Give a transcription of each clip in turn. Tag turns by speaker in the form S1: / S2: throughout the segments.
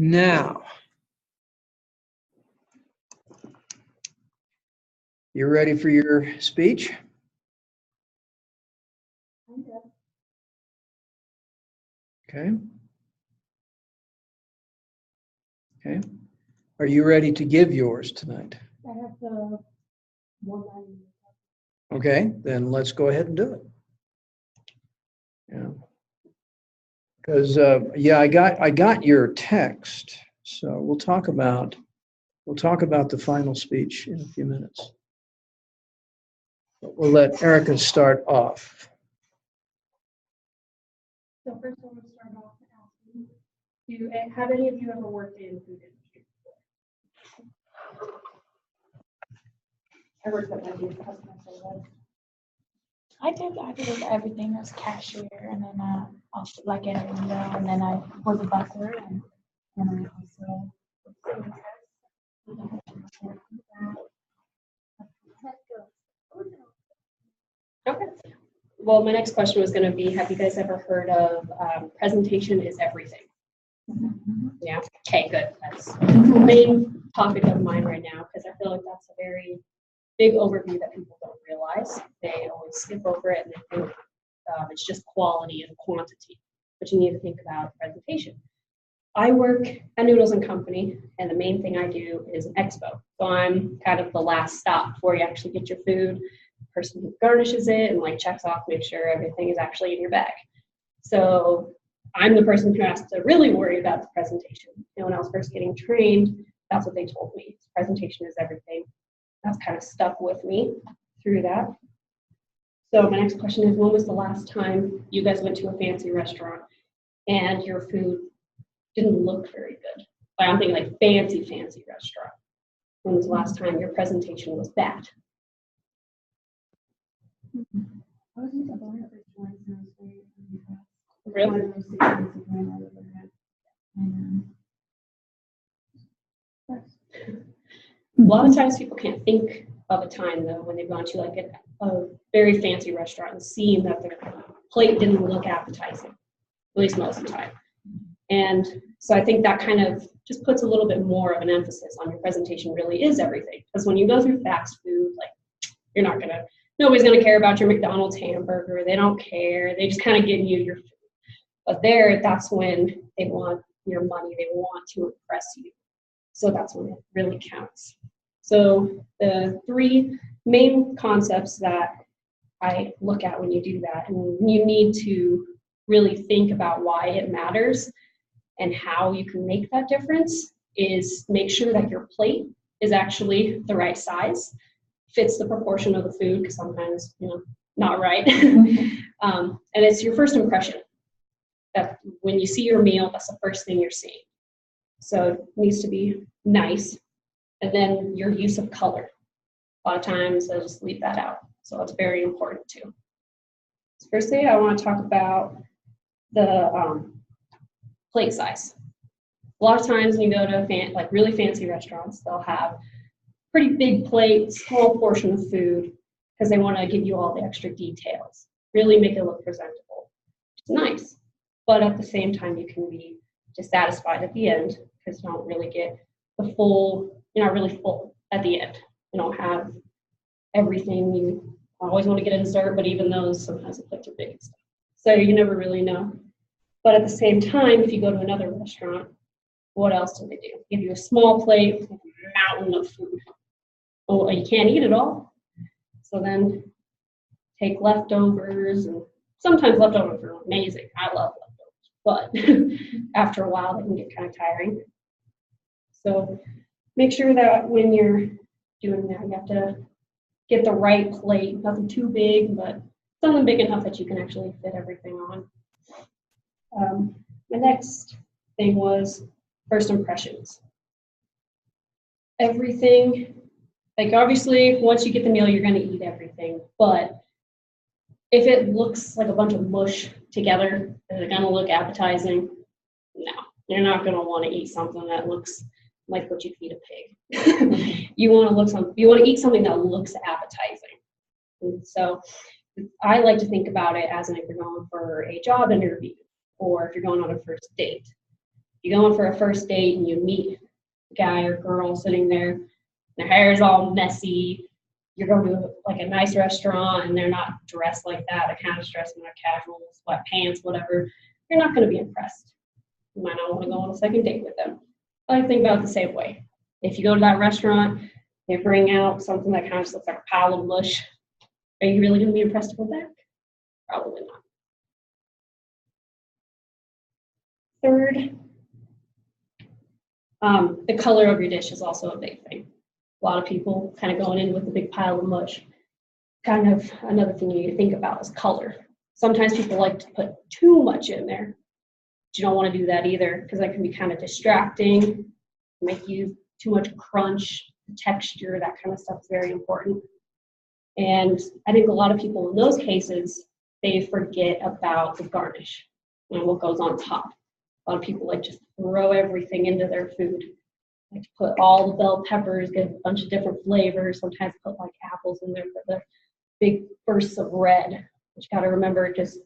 S1: Now, you ready for your speech? Okay. Okay. Are you ready to give yours tonight?
S2: I have the one line.
S1: Okay, then let's go ahead and do it. Yeah. Because yeah, I got your text. So we'll talk about the final speech in a few minutes. But we'll let Erica start off.
S2: So first I want to start off asking, have any of you ever worked in food industry before? I worked at Wendy's customer service.
S3: I did everything as cashier, and then also like at a window, and then I was a busser, and I also
S2: Okay. Well, my next question was going to be, have you guys ever heard of presentation is everything? Yeah. Okay, good. That's the main topic of mine right now, because I feel like that's a very big overview that people don't realize. They always skip over it and they think it's just quality and quantity, but you need to think about presentation. I work at Noodles & Company, and the main thing I do is an expo. So I'm kind of the last stop before you actually get your food. The person who garnishes it and like checks off, make sure everything is actually in your bag. So I'm the person who has to really worry about the presentation. And when I was first getting trained, that's what they told me. Presentation is everything. That's kind of stuck with me through that. So my next question is, when was the last time you guys went to a fancy restaurant and your food didn't look very good? Like, I'm thinking like fancy restaurant. When was the last time your presentation was bad?
S4: I was just at the first one, and I was very impressed.
S2: Really?
S4: One of the most expensive one I've ever had. And,
S2: A lot of times people can't think of a time though when they've gone to like a very fancy restaurant and seen that their plate didn't look appetizing, at least most of the time. And so I think that kind of just puts a little bit more of an emphasis on your presentation really is everything. Because when you go through fast food, like nobody's gonna care about your McDonald's hamburger. They don't care. They just kind of give you your food. But there, that's when they want your money. They want to impress you. So that's when it really counts. So the three main concepts that I look at when you do that, and you need to really think about why it matters and how you can make that difference, is make sure that your plate is actually the right size, fits the proportion of the food, because sometimes, not right. And it's your first impression. That when you see your meal, that's the first thing you're seeing. So it needs to be nice. And then your use of color. A lot of times they'll just leave that out. So it's very important too. So firstly, I want to talk about the plate size. A lot of times when you go to like really fancy restaurants, they'll have pretty big plates, small portion of food, because they want to give you all the extra details. Really make it look presentable. It's nice. But at the same time, you can be dissatisfied at the end because you don't really get the full, you're not really full at the end. You don't have everything. You always want to get a dessert, but even those, sometimes the plates are big and stuff. So you never really know. But at the same time, if you go to another restaurant, what else do they do? Give you a small plate with a mountain of food. Oh, you can't eat it all. So then take leftovers, and sometimes leftovers are amazing. I love leftovers, but after a while, they can get kind of tiring. So make sure that when you're doing that, you have to get the right plate, nothing too big, but something big enough that you can actually fit everything on. The next thing was first impressions. Everything, like obviously, once you get the meal, you're going to eat everything, but if it looks like a bunch of mush together, is it going to look appetizing? No, you're not going to want to eat something that looks like what you feed a pig. You want to eat something that looks appetizing. And so I like to think about it as if you're going for a job interview or if you're going on a first date. You go in for a first date and you meet a guy or girl sitting there, their hair is all messy. You're going to like a nice restaurant and they're not dressed like that. They're kind of dressed in their casual sweatpants, whatever. You're not going to be impressed. You might not want to go on a second date with them. I think about it the same way. If you go to that restaurant, they bring out something that kind of looks like a pile of mush. Are you really going to be impressed with that? Probably not. Third, the color of your dish is also a big thing. A lot of people kind of going in with a big pile of mush. Kind of another thing you need to think about is color. Sometimes people like to put too much in there. But you don't want to do that either because that can be kind of distracting, make you too much crunch, texture, that kind of stuff is very important. And I think a lot of people in those cases, they forget about the garnish and what goes on top. A lot of people like just throw everything into their food. Like to put all the bell peppers, get a bunch of different flavors, sometimes put like apples in there for the big bursts of red. But you gotta remember just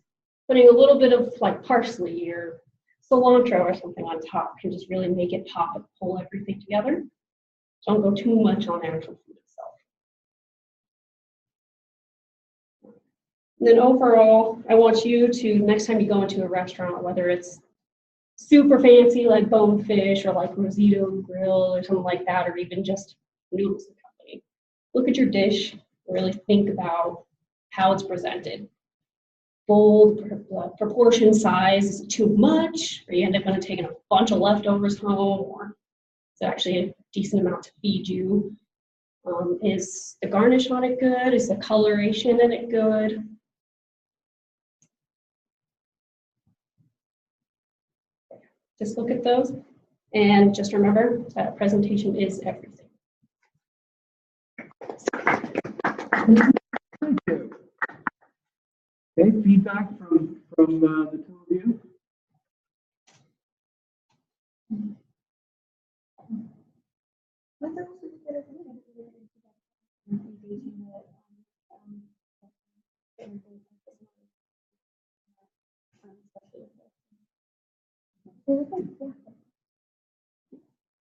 S2: putting a little bit of like parsley or cilantro or something on top can just really make it pop and pull everything together. Don't go too much on the actual food itself. And then overall, I want you to, next time you go into a restaurant, whether it's super fancy like Bonefish or like Rosito Grill or something like that, or even just Noodles and Company, look at your dish and really think about how it's presented. Bold, proportion size, is it too much? Or you end up going to take a bunch of leftovers home, or it's actually a decent amount to feed you. Is the garnish on it good? Is the coloration in it good? Just look at those and just remember that a presentation is everything.
S1: Thank you. Okay, feedback from the two of you?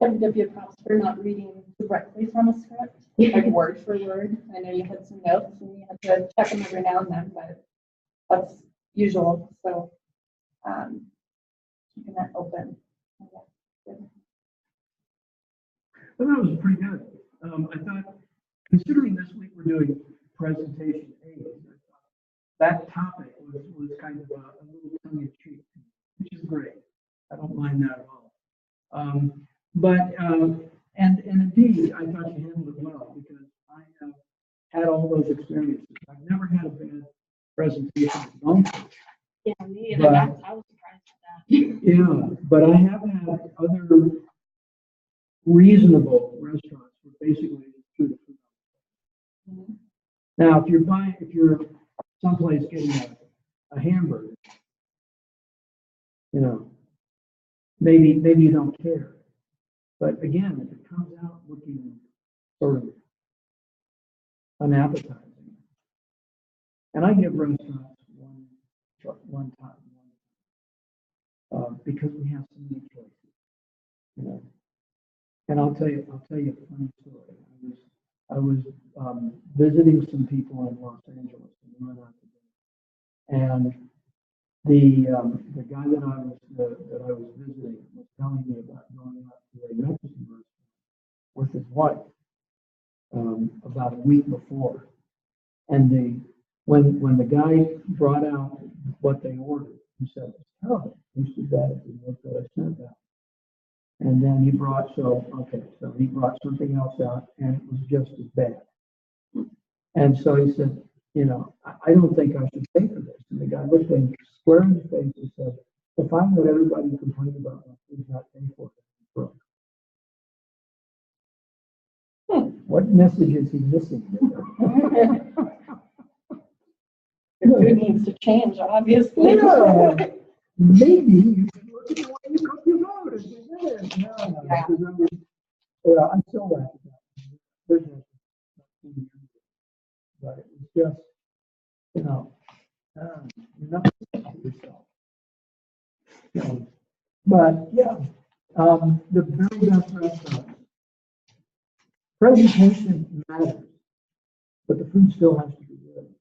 S5: I'd give you props for not reading directly from a script, like word for word. I know you had some notes and you had to check them every now and then, but that's usual. So keeping that open.
S1: Well, that was pretty good. I thought, considering this week we're doing presentation A, that topic was kind of a little tongue in cheek, which is great. I don't mind that at all. And indeed, I thought you handled it well because I have had all those experiences. I've never had a bad presentation at Bonefish.
S2: Yeah, me either.
S1: But-
S2: I was surprised at that.
S1: Yeah, but I have had other reasonable restaurants where basically it's through the food. Now, if you're someplace getting a hamburger, you know, maybe you don't care. But again, if it comes out looking sort of unappetizing, and I give restaurants one time, because we have so many choices, you know. And I'll tell you a funny story. I was visiting some people in Los Angeles, and we went out to dinner. And the guy that I was visiting was telling me about going out to a Mexican restaurant with his wife about a week before. And when the guy brought out what they ordered, he said, "It's terrible. It's too bad it didn't look that I sent out." And then he brought something else out, and it was just as bad. And so he said, "You know, I don't think I should pay for this." And the guy looked him square in the face and said, "If I let everybody complain about my food not paying for it, I'm broke." What message is he missing?
S5: Your food needs to change, obviously.
S1: Yeah, maybe you should look at the way you cook your food. If you did.
S5: Yeah.
S1: Because I still laugh at that. Business, but it was just, you know, you're not yourself. You know, but yeah, The very best restaurants. Presentation matters, but the food still has to be good.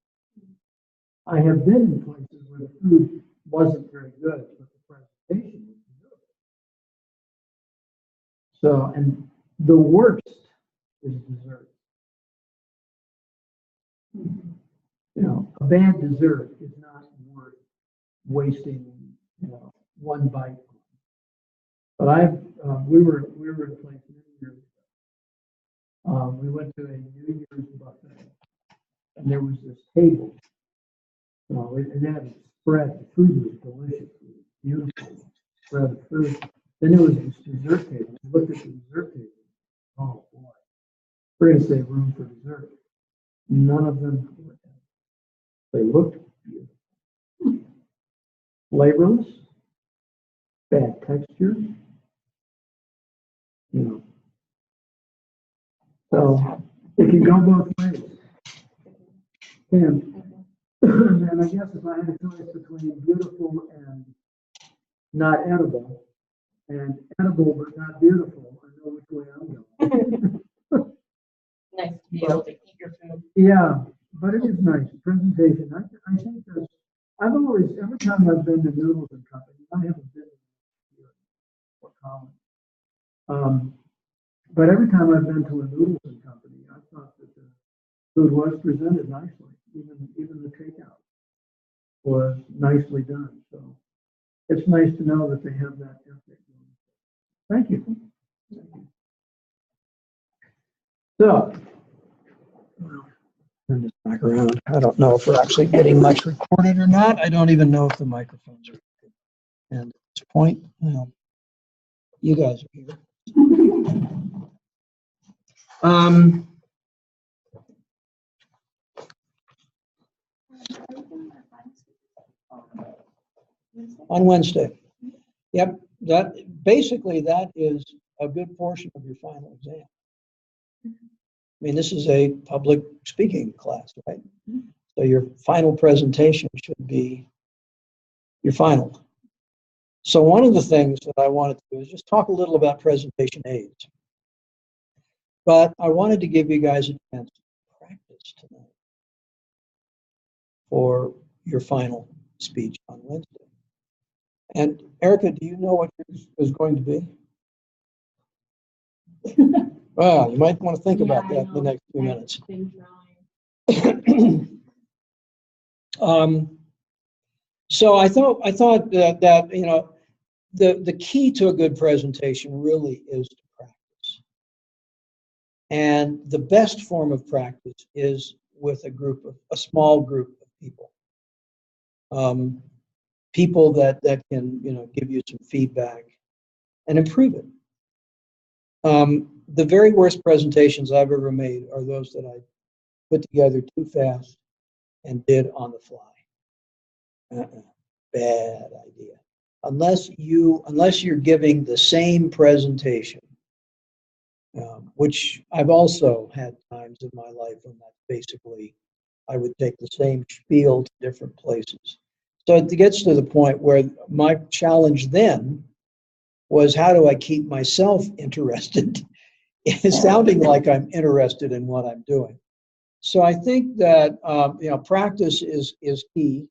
S1: I have been in places where the food wasn't very good, but the presentation was good. So, and the worst is dessert. You know, a bad dessert is not worth wasting, you know, one bite. But we were at a place many years ago. We went to a New Year's buffet, and there was this table. It had a spread. The food was delicious. It was beautiful spread of food. Then there was this dessert table. We looked at the dessert table. Oh boy, we're going to save room for dessert. None of them were. They looked beautiful, flavorless, bad texture. You know, so it can go both ways. And I guess if I had a choice between beautiful and not edible, and edible but not beautiful, I know which way I'm going.
S5: Nice to be able to eat your food.
S1: Yeah, but it is nice. Presentation. I think that I've always, every time I've been to Noodles and Company, I haven't been to Fort Collins. But every time I've been to a Noodles and Company, I thought that the food was presented nicely. Even the takeout was nicely done. So it's nice to know that they have that ethic. Thank you. So, turn this back around. I don't know if we're actually getting much recorded or not. I don't even know if the microphones are working. And at this point, you guys are here. On Wednesday. Yep, that is a good portion of your final exam. I mean, this is a public speaking class, right? So your final presentation should be your final. So one of the things that I wanted to do is just talk a little about presentation aids. But I wanted to give you guys a chance to practice tonight for your final speech on Wednesday. And Erica, do you know what yours is going to be? Well, you might want to think about that in the next few minutes. So I thought that you know, the key to a good presentation really is to practice. And the best form of practice is with a small group of people. People that can, you know, give you some feedback and improve it. The very worst presentations I've ever made are those that I put together too fast and did on the fly. Bad idea. Unless you're giving the same presentation, which I've also had times in my life when that's basically, I would take the same spiel to different places. So it gets to the point where my challenge then was, how do I keep myself interested? It's sounding like I'm interested in what I'm doing. So I think that you know, practice is key,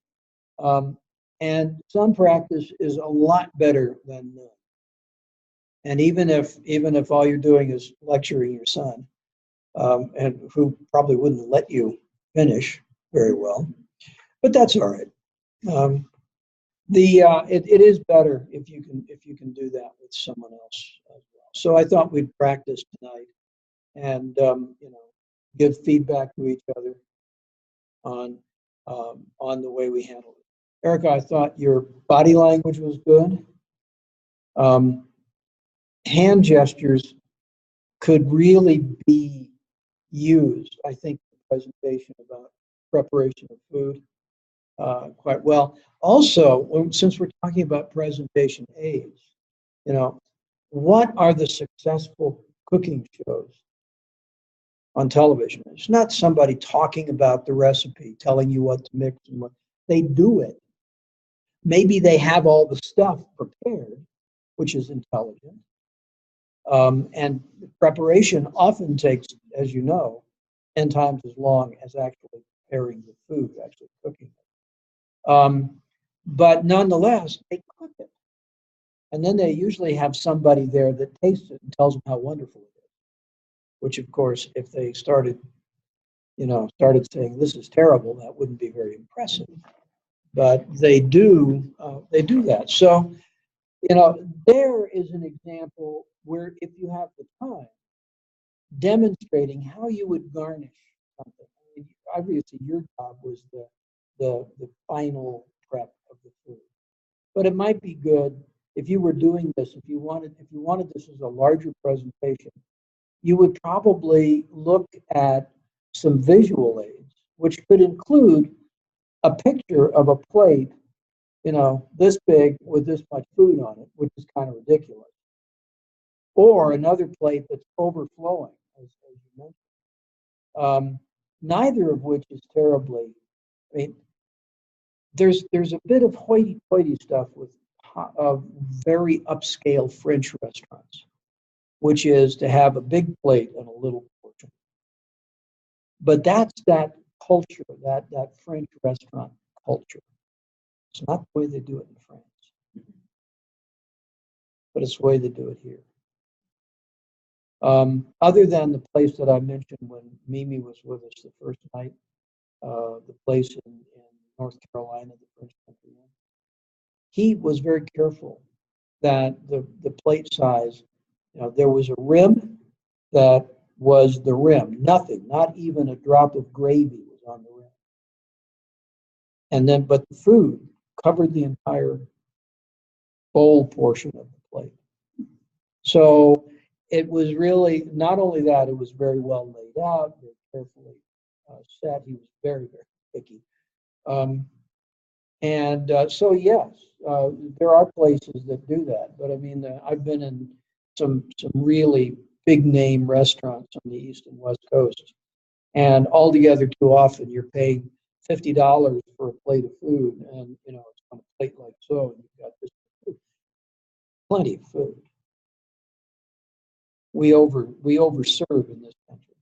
S1: and some practice is a lot better than none. And even if all you're doing is lecturing your son, and who probably wouldn't let you finish very well, but that's all right. It is better if you can do that with someone else as well. So I thought we'd practice tonight, and you know, give feedback to each other on the way we handle it. Erica, I thought your body language was good. Hand gestures could really be used, I think, in the presentation about preparation of food quite well. Also, since we're talking about presentation aids, you know, what are the successful cooking shows on television? It's not somebody talking about the recipe, telling you what to mix and what. They do it. Maybe they have all the stuff prepared, which is intelligent, And preparation often takes, as you know, 10 times as long as actually preparing the food, actually cooking it. But nonetheless, they cook it. And then they usually have somebody there that tastes it and tells them how wonderful it is. Which, of course, if they started saying this is terrible, that wouldn't be very impressive. But they do that. So, there is an example where if you have the time, demonstrating how you would garnish something. I mean, obviously, your job was the final prep of the food, but it might be good if you were doing this. If you wanted this as a larger presentation, you would probably look at some visual aids, which could include a picture of a plate, this big with this much food on it, which is kind of ridiculous. Or another plate that's overflowing, as you mentioned. Neither of which is terribly. I mean, there's a bit of hoity-toity stuff with very upscale French restaurants, which is to have a big plate and a little portion. But that's that culture, that French restaurant culture. It's not the way they do it in France, but it's the way they do it here. Other than the place that I mentioned when Mimi was with us the first night, the place in North Carolina, the French Country Inn, he was very careful that the plate size, there was a rim that was the rim, nothing, not even a drop of gravy was on the rim. And then, but the food covered the entire bowl portion of the plate. So it was really, not only that, it was very well laid out, very carefully set. He was very, very picky. So yes, there are places that do that. But I mean, I've been in some really big name restaurants on the East and West Coast, and altogether too often you're paying $50 for a plate of food, and it's on a plate like so, and you've got this food. Plenty of food. We overserve in this country.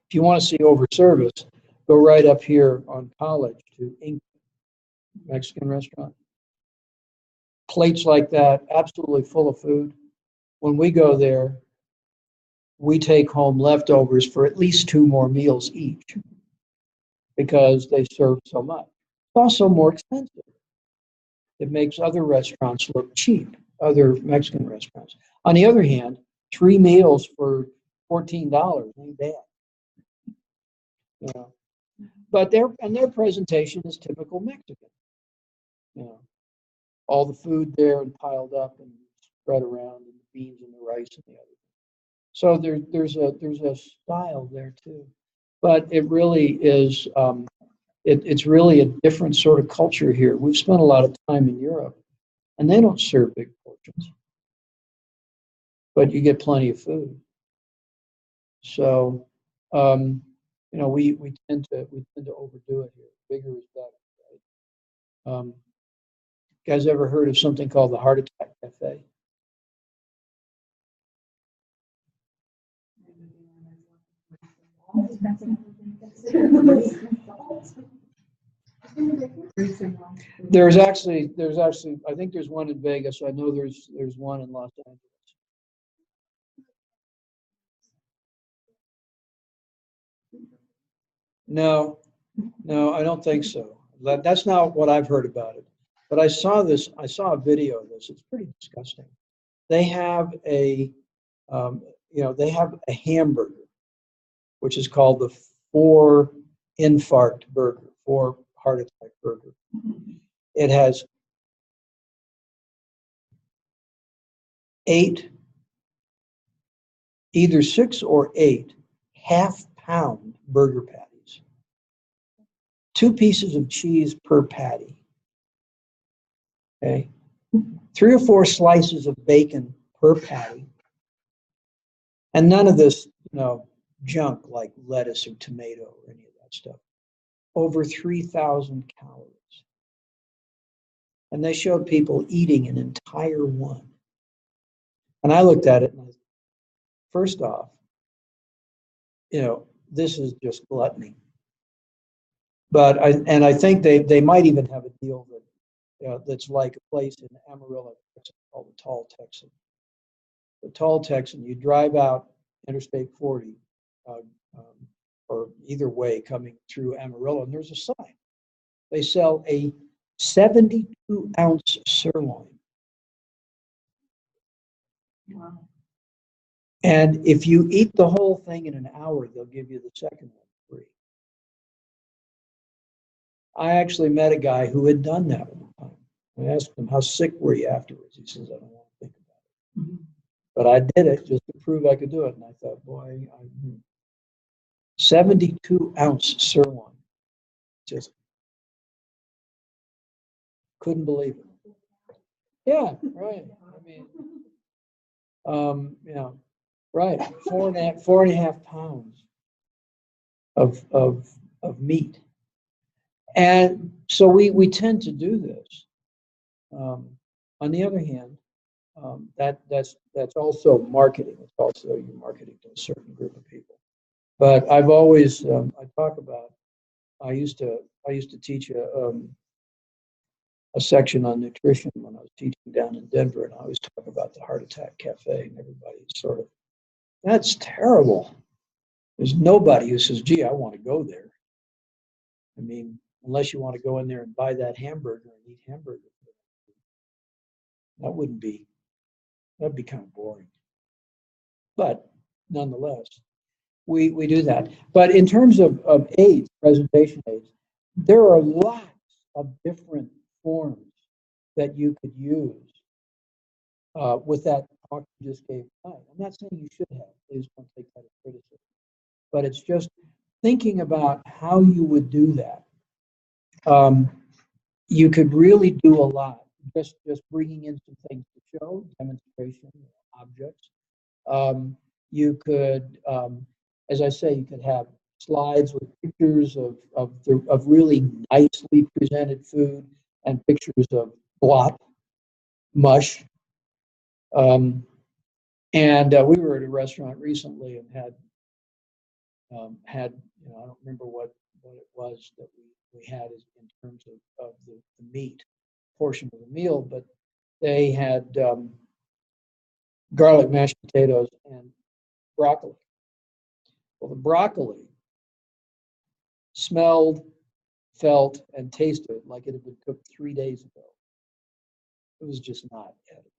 S1: If you want to see overservice, go right up here on College to Inc. Mexican restaurant. Plates like that, absolutely full of food. When we go there, we take home leftovers for at least 2 more meals each because they serve so much. It's also more expensive. It makes other restaurants look cheap, other Mexican restaurants. On the other hand, 3 meals for $14 ain't bad. But their presentation is typical Mexican. All the food there and piled up and spread around, and the beans and the rice and the other. So there's a style there too, but it really is. It's really a different sort of culture here. We've spent a lot of time in Europe, and they don't serve big portions, but you get plenty of food. So, we tend to overdo it here. Bigger is better, right? Guys ever heard of something called the Heart Attack Cafe? There's actually, I think there's one in Vegas. I know there's one in Los Angeles. No, I don't think so. That's not what I've heard about it. But I saw a video of this. It's pretty disgusting. They have they have a hamburger, which is called the 4 infarct burger, 4 heart attack burger. It has 8, either 6 or 8 half-pound burger patties, 2 pieces of cheese per patty. Okay, 3 or 4 slices of bacon per patty, and none of this, junk like lettuce or tomato or any of that stuff. Over 3,000 calories. And they showed people eating an entire one. And I looked at it and first off, this is just gluttony. But I think they might even have a deal that that's like a place in Amarillo called the Tall Texan. The Tall Texan, you drive out Interstate 40, or either way coming through Amarillo, and there's a sign. They sell a 72-ounce sirloin.
S5: Wow.
S1: And if you eat the whole thing in an hour, they'll give you the second one free. I actually met a guy who had done that one time. I asked him, how sick were you afterwards? He says, I don't want to think about it. But I did it just to prove I could do it. And I thought, boy, 72-ounce sirloin. Just couldn't believe it. Yeah, right. I mean, right. 4.5 pounds of meat. And so we tend to do this. On the other hand, that's also marketing. It's also you're marketing to a certain group of people. But I've always I talk about. I used to teach a section on nutrition when I was teaching down in Denver, and I always talk about the Heart Attack Cafe, and everybody's sort of, that's terrible. There's nobody who says, gee, I want to go there. I mean, unless you want to go in there and buy that hamburger and eat hamburger. That'd be kind of boring. But nonetheless, we do that. But in terms of aids, presentation aids, there are lots of different forms that you could use with that talk you just gave tonight. I'm not saying you should have, please don't take that as criticism. But it's just thinking about how you would do that. You could really do a lot. Just bringing in some things to show, demonstration, objects. You could, as I say, you could have slides with pictures of really nicely presented food and pictures of glop, mush. And we were at a restaurant recently and had I don't remember what it was that we had in terms of the meat portion of the meal, but they had garlic mashed potatoes and broccoli. Well, the broccoli smelled, felt, and tasted like it had been cooked 3 days ago. It was just not edible.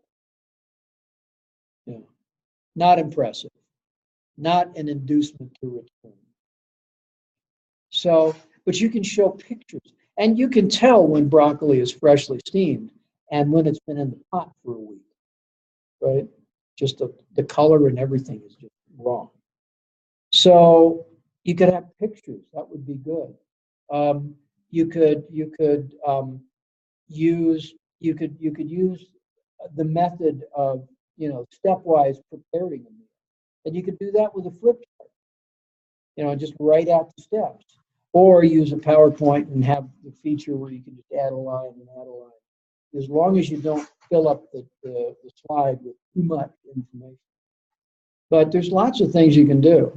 S1: Not impressive. Not an inducement to return. So, but you can show pictures, and you can tell when broccoli is freshly steamed and when it's been in the pot for a week, right? Just the color and everything is just wrong. So you could have pictures. That would be good. You could use the method of stepwise preparing a meal, and you could do that with a flip chart. Just write out the steps, or use a PowerPoint and have the feature where you can just add a line and add a line. As long as you don't fill up the slide with too much information. But there's lots of things you can do.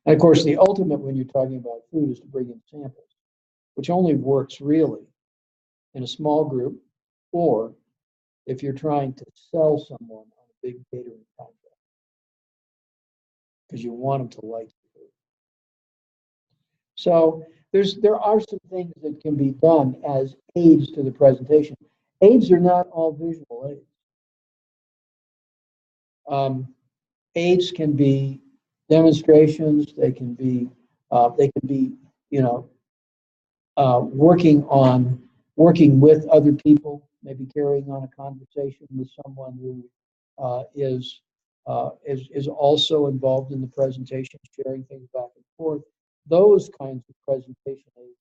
S1: And of course, the ultimate when you're talking about food is to bring in samples, which only works really in a small group, or if you're trying to sell someone on a big catering contract, because you want them to like the food. So there are some things that can be done as aids to the presentation. Aids are not all visual aids. Aids can be demonstrations. They can be working with other people, maybe carrying on a conversation with someone who is also involved in the presentation, sharing things back and forth. Those kinds of presentation aids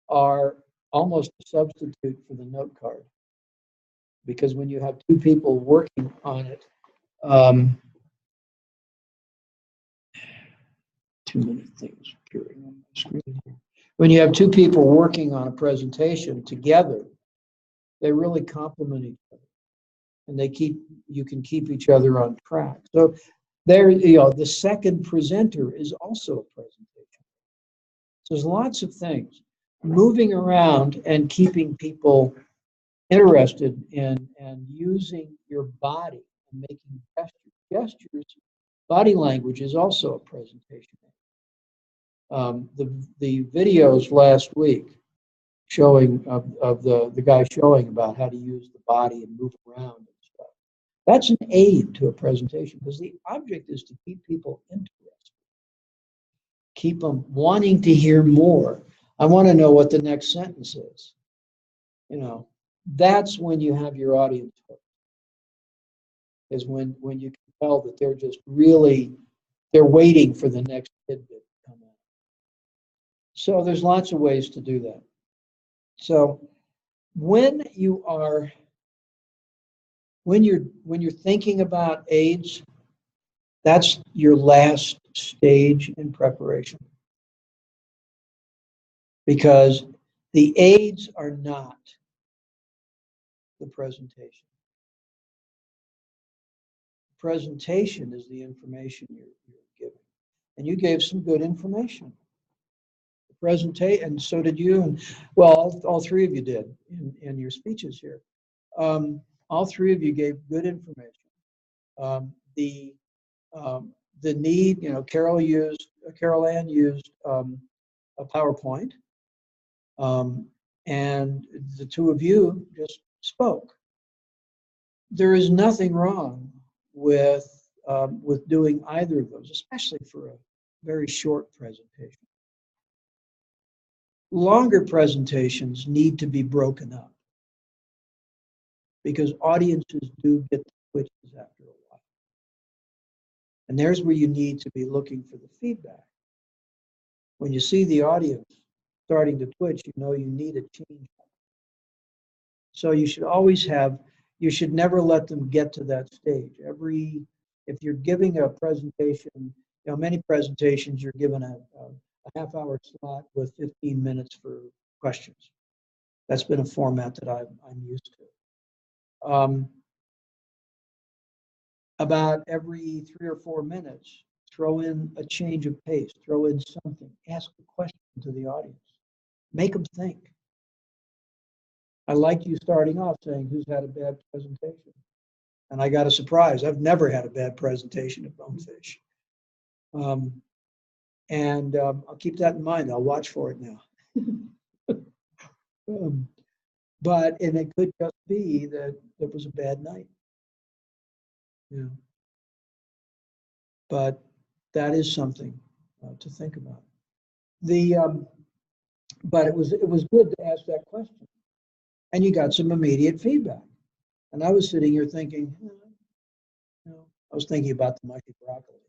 S1: are almost a substitute for the note card, because when you have two people working on it, too many things appearing on my screen here. When you have two people working on a presentation together, they really complement each other. and you can keep each other on track. So there, the second presenter is also a presentation. So there's lots of things. Moving around and keeping people interested in and using your body and making gestures. Body language is also a presentation. The videos last week showing of the guy showing about how to use the body and move around and stuff. That's an aid to a presentation because the object is to keep people interested, keep them wanting to hear more. I want to know what the next sentence is. That's when you have your audience hooked. Is when you can tell that they're just really, they're waiting for the next tidbit to come out. So there's lots of ways to do that. So when you're thinking about aids, that's your last stage in preparation. Because the aids are not the presentation. The presentation is the information you're giving. And you gave some good information. The presentation, and so did you, and well, all three of you did in your speeches here. All three of you gave good information. The need, Carol Ann used a PowerPoint, and the two of you just spoke. There is nothing wrong with doing either of those, especially for a very short presentation. Longer presentations need to be broken up because audiences do get the twitches after a while. And there's where you need to be looking for the feedback. When you see the audience starting to twitch, you know you need a change. So you should always you should never let them get to that stage. If you're giving a presentation, many presentations you're given a half-hour slot with 15 minutes for questions. That's been a format that I'm used to. About every 3 or 4 minutes, throw in a change of pace, throw in something, ask a question to the audience, make them think. I liked you starting off saying, who's had a bad presentation? And I got a surprise. I've never had a bad presentation at Bonefish. I'll keep that in mind. I'll watch for it now. And it could just be that it was a bad night. Yeah. But that is something to think about. But it was good to ask that question, and you got some immediate feedback. And I was sitting here thinking, I was thinking about the mushy broccoli,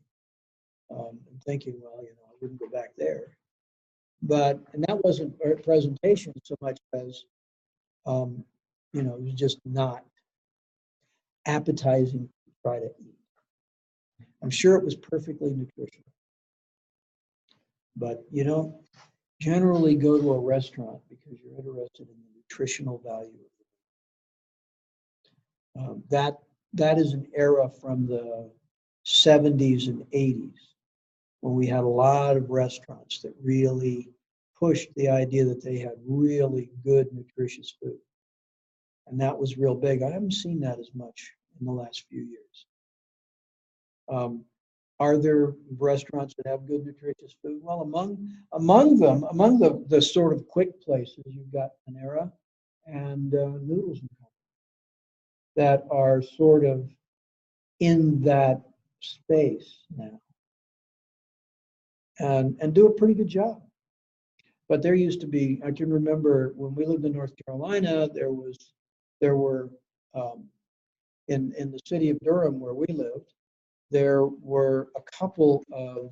S1: and thinking, well, I wouldn't go back there. And that wasn't a presentation so much as, it was just not appetizing to try to eat. I'm sure it was perfectly nutritional. But, generally go to a restaurant because you're interested in the nutritional value of it. That is an era from the 70s and 80s when we had a lot of restaurants that really pushed the idea that they had really good, nutritious food. And that was real big. I haven't seen that as much in the last few years. Are there restaurants that have good, nutritious food? Well, among the sort of quick places, you've got Panera and Noodles and Company that are sort of in that space now and do a pretty good job. But there used to be, I can remember when we lived in North Carolina, there were in the city of Durham where we lived, there were a couple of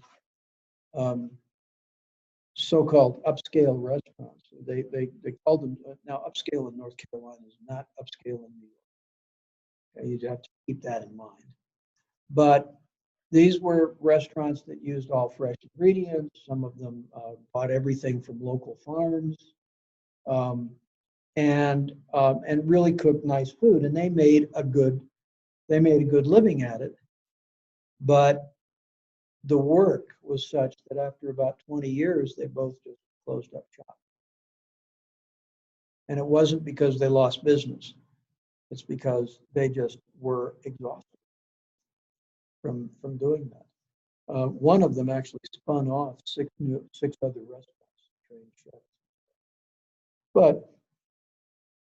S1: so-called upscale restaurants. They called them, now upscale in North Carolina is not upscale in New York. Okay, you'd have to keep that in mind. But these were restaurants that used all fresh ingredients. Some of them bought everything from local farms, and really cooked nice food. And they made a good they made a good living at it, but the work was such that after about 20 years, they both just closed up shop. And it wasn't because they lost business. It's because they just were exhausted from doing that. One of them actually spun off six other restaurants, trained chefs. But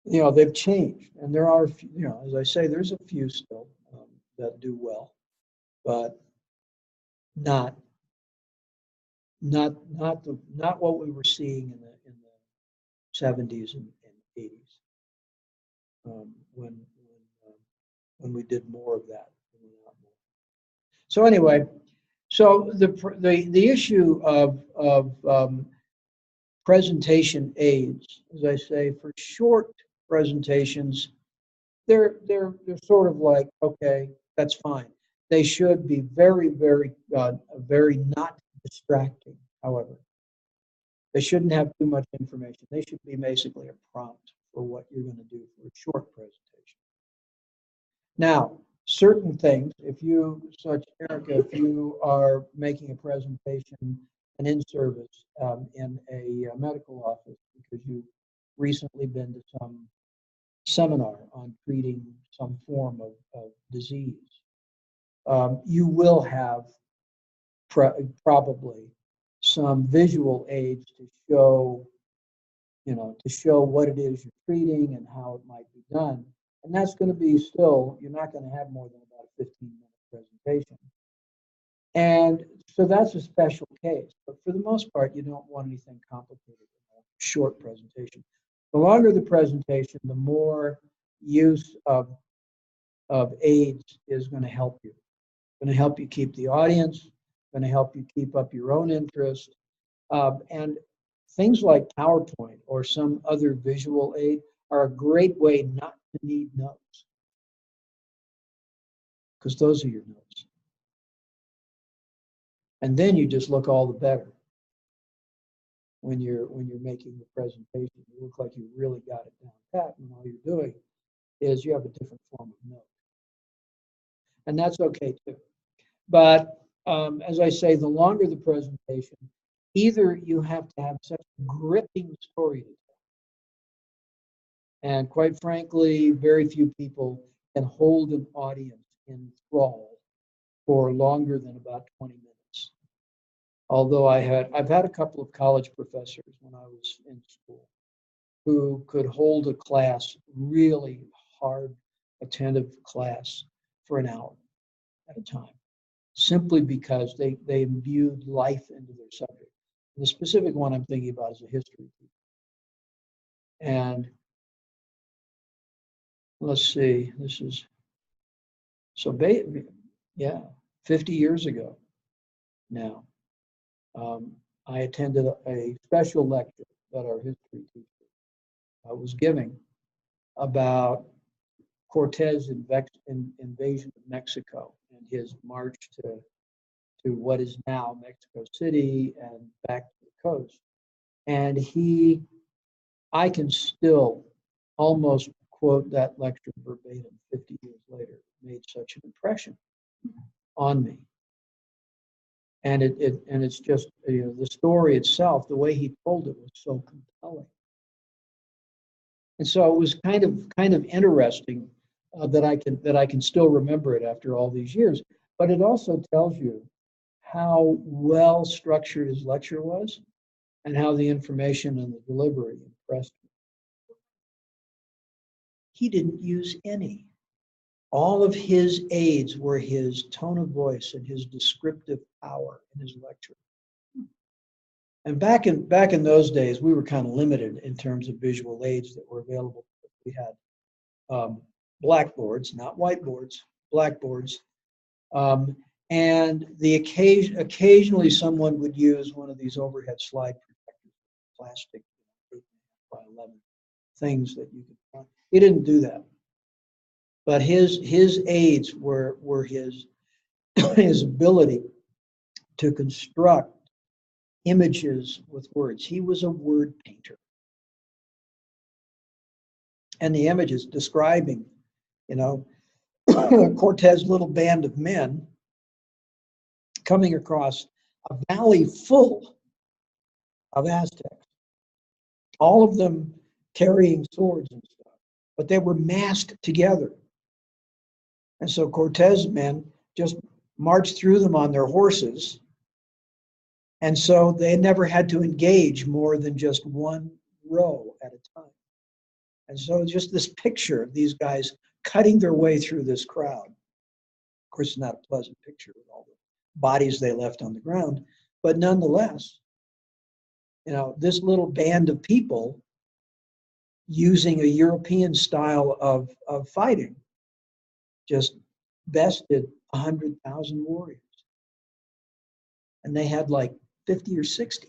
S1: they've changed, and there are, as I say, there's a few still that do well, but not what we were seeing in the 70s and 80s when we did more of that. So anyway, so the issue of presentation aids, as I say, for short presentations, they're sort of like, okay, that's fine. They should be very, very, very not distracting. However, they shouldn't have too much information. They should be basically a prompt for what you're going to do for a short presentation. Now, certain things, if you, such Erica, if you are making a presentation, an in-service in a medical office because you've recently been to some seminar on treating some form of disease, you will have probably some visual aids to show what it is you're treating and how it might be done. And that's going to be still, you're not going to have more than about a 15-minute presentation. And so that's a special case. But for the most part, you don't want anything complicated in a short presentation. The longer the presentation, the more use of aids is going to help you. Going to help you keep the audience, going to help you keep up your own interest. And things like PowerPoint or some other visual aid are a great way not to need notes, because those are your notes. And then you just look all the better when you're making the presentation. You look like you really got it down pat, and all you're doing is you have a different form of note. And that's okay too. But as I say, the longer the presentation, either you have to have such a gripping story to tell. And quite frankly, very few people can hold an audience in thrall for longer than about 20 minutes. Although I've had a couple of college professors when I was in school who could hold a class, really hard, attentive class, for an hour at a time, simply because they imbued life into their subject. And the specific one I'm thinking about is a history teacher. And let's see, this is, so 50 years ago now, I attended a special lecture that our history teacher was giving about Cortez invasion of Mexico and his march to what is now Mexico City and back to the coast. And I can still almost quote that lecture verbatim 50 years later. It made such an impression on me. And it's just, the story itself, the way he told it was so compelling. And so it was kind of interesting that I can still remember it after all these years. But it also tells you how well structured his lecture was and how the information and the delivery impressed me. He didn't use any. All of his aids were his tone of voice and his descriptive power in his lecture. And back in those days, we were kind of limited in terms of visual aids that were available. We had blackboards, not whiteboards, blackboards. And occasionally someone would use one of these overhead slide projectors, plastic 8.5 by 11 things that you could find. He didn't do that. But his aids were his ability to construct images with words. He was a word painter. And the images describing, Cortez' little band of men coming across a valley full of Aztecs, all of them carrying swords and stuff, but they were massed together. And so Cortez' men just marched through them on their horses. And so they never had to engage more than just one row at a time. And so just this picture of these guys cutting their way through this crowd. Of course, it's not a pleasant picture with all the bodies they left on the ground, but nonetheless, this little band of people using a European style of fighting just bested 100,000 warriors. And they had like 50 or 60.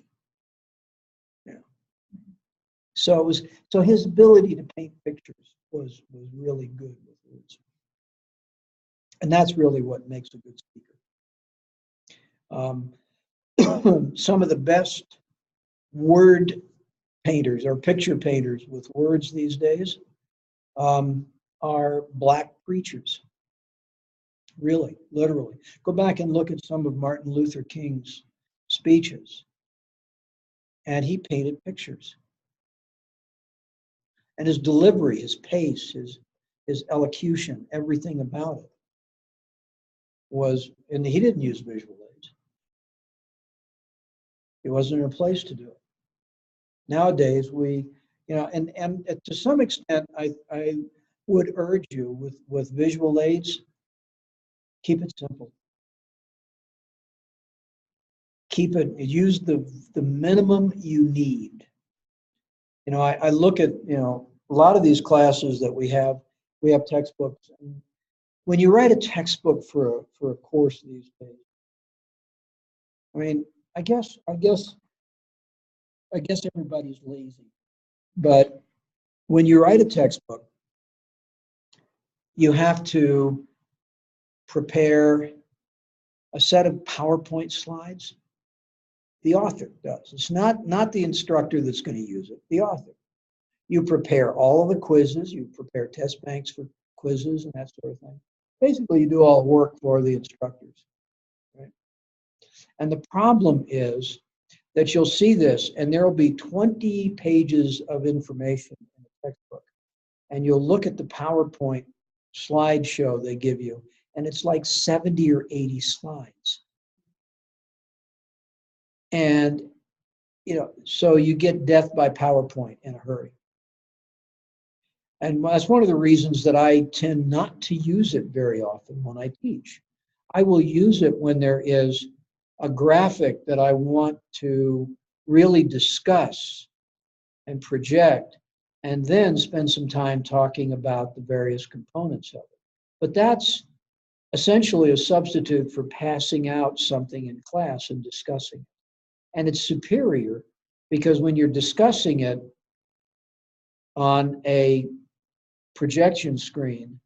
S1: So his ability to paint pictures was really good with words. And that's really what makes a good speaker. Some of the best word painters or picture painters with words these days are Black preachers. Really, literally. Go back and look at some of Martin Luther King's speeches. And he painted pictures. And his delivery, his pace, his elocution, everything about it was, and he didn't use visual aids. He wasn't in a place to do it. Nowadays, and to some extent, I would urge you with visual aids, keep it simple. Use the minimum you need. I look at, a lot of these classes that we have textbooks. And when you write a textbook for a course these days, I mean, I guess everybody's lazy. But when you write a textbook, you have to prepare a set of PowerPoint slides. The author does. It's not the instructor that's going to use it, the author. You prepare all of the quizzes, you prepare test banks for quizzes and that sort of thing. Basically, you do all the work for the instructors, right? And the problem is that you'll see this, and there will be 20 pages of information in the textbook. And you'll look at the PowerPoint slideshow they give you, and it's like 70 or 80 slides. And, so you get death by PowerPoint in a hurry. And that's one of the reasons that I tend not to use it very often when I teach. I will use it when there is a graphic that I want to really discuss and project, and then spend some time talking about the various components of it. But that's essentially a substitute for passing out something in class and discussing it. And it's superior because when you're discussing it on a projection screen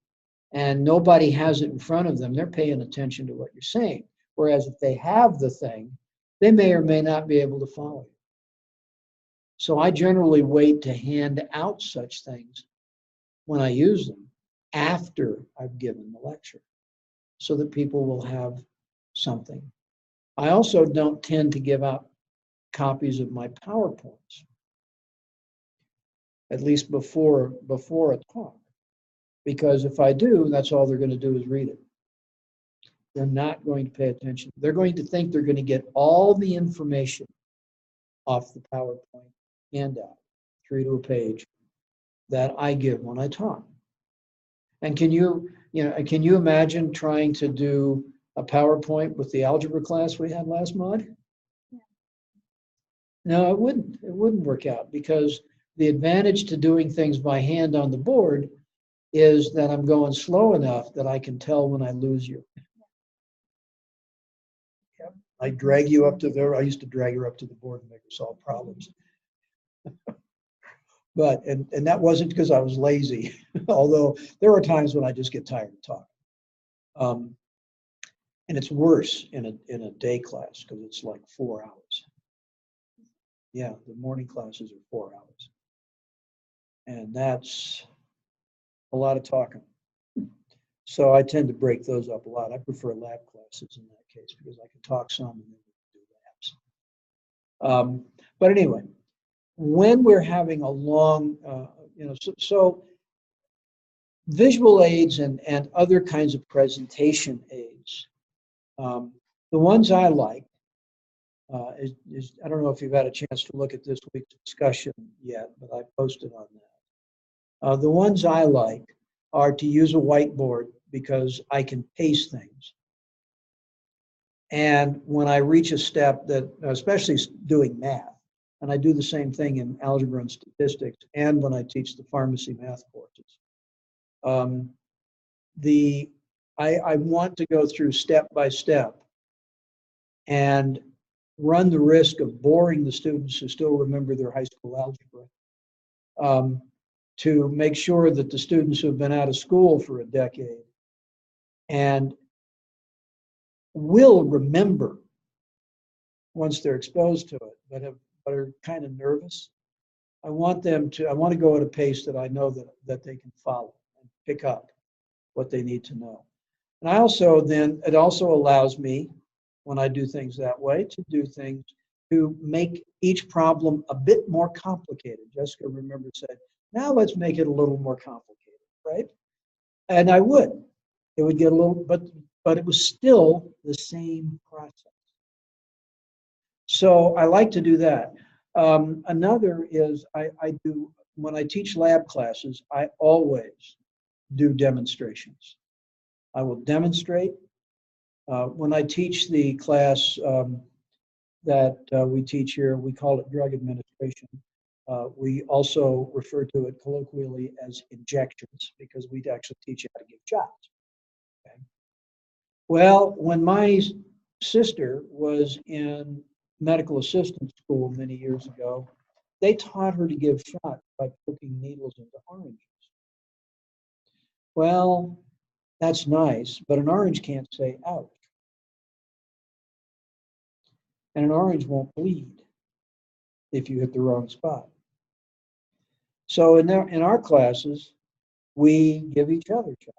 S1: and nobody has it in front of them, they're paying attention to what you're saying. Whereas if they have the thing, they may or may not be able to follow you. So I generally wait to hand out such things when I use them after I've given the lecture so that people will have something. I also don't tend to give out copies of my PowerPoints, at least before a talk, because if I do, that's all they're going to do is read it. They're not going to pay attention. They're going to think they're going to get all the information off the PowerPoint handout, 3 to a page, that I give when I talk. And can you imagine trying to do a PowerPoint with the algebra class we had last mod? No, it wouldn't. It wouldn't work out, because the advantage to doing things by hand on the board is that I'm going slow enough that I can tell when I lose you. Yep. I drag you up to there. I used to drag her up to the board and make her solve problems. But, and that wasn't because I was lazy, although there are times when I just get tired of talking. And it's worse in a day class because it's like 4 hours. Yeah, the morning classes are 4 hours. And that's a lot of talking. So I tend to break those up a lot. I prefer lab classes in that case because I can talk some and then we can do labs. But anyway, when we're having a long, so visual aids and other kinds of presentation aids, the ones I like, I don't know if you've had a chance to look at this week's discussion yet, but I posted on that. The ones I like are to use a whiteboard because I can pace things. And when I reach a step that, especially doing math, and I do the same thing in algebra and statistics, and when I teach the pharmacy math courses, I want to go through step by step and run the risk of boring the students who still remember their high school algebra, to make sure that the students who have been out of school for a decade and will remember once they're exposed to it, but are kind of nervous. I want to go at a pace that I know that they can follow and pick up what they need to know. And it also allows me, when I do things that way, to do things to make each problem a bit more complicated. Jessica, remember, said, now let's make it a little more complicated, right? And I would. It would get a little, but it was still the same process. So I like to do that. Another is when I teach lab classes, I always do demonstrations. I will demonstrate. When I teach the class that we teach here, we call it drug administration. We also refer to it colloquially as injections because we actually teach you how to give shots. Okay? Well, when my sister was in medical assistant school many years ago, they taught her to give shots by poking needles into oranges. Well, that's nice, but an orange can't say ouch. And an orange won't bleed if you hit the wrong spot. So in our classes, we give each other shots.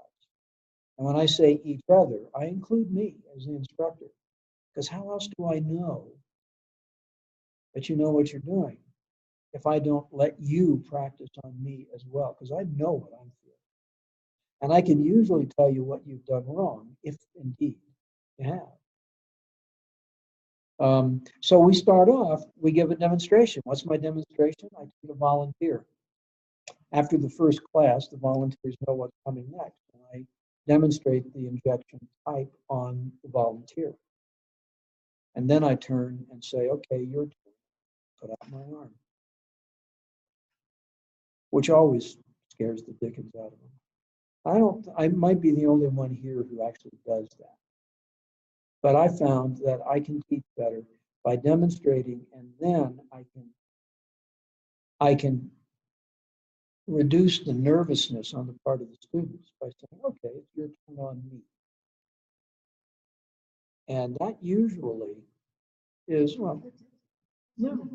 S1: And when I say each other, I include me as the instructor. Because how else do I know that you know what you're doing if I don't let you practice on me as well? Because I know what I'm feeling. And I can usually tell you what you've done wrong, if indeed you have. So we start off, we give a demonstration. What's my demonstration? I take a volunteer. After the first class, the volunteers know what's coming next. And I demonstrate the injection type on the volunteer. And then I turn and say, okay, your turn. Put out my arm. Which always scares the dickens out of them. I might be the only one here who actually does that. But I found that I can teach better by demonstrating, and then I can reduce the nervousness on the part of the students by saying, okay, it's your turn on me. And that usually is, well, no,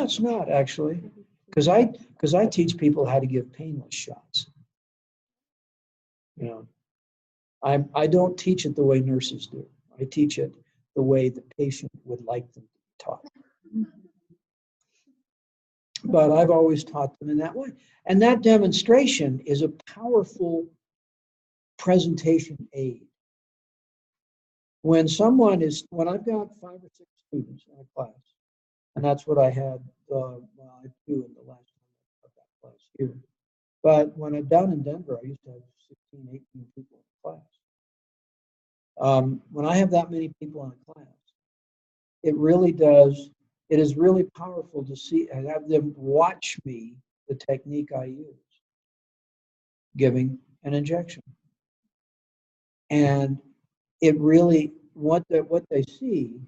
S1: it's not actually, because I teach people how to give painless shots. I don't teach it the way nurses do. I teach it the way the patient would like them to be taught. But I've always taught them in that way. And that demonstration is a powerful presentation aid. When I've got 5 or 6 students in a class, and that's what I had, I do in the last time I taught that class here. But when I'm down in Denver, I used to have 16, 18 people in class. When I have that many people in a class, it is really powerful to see and have them watch me, the technique I use, giving an injection. And it really, what they see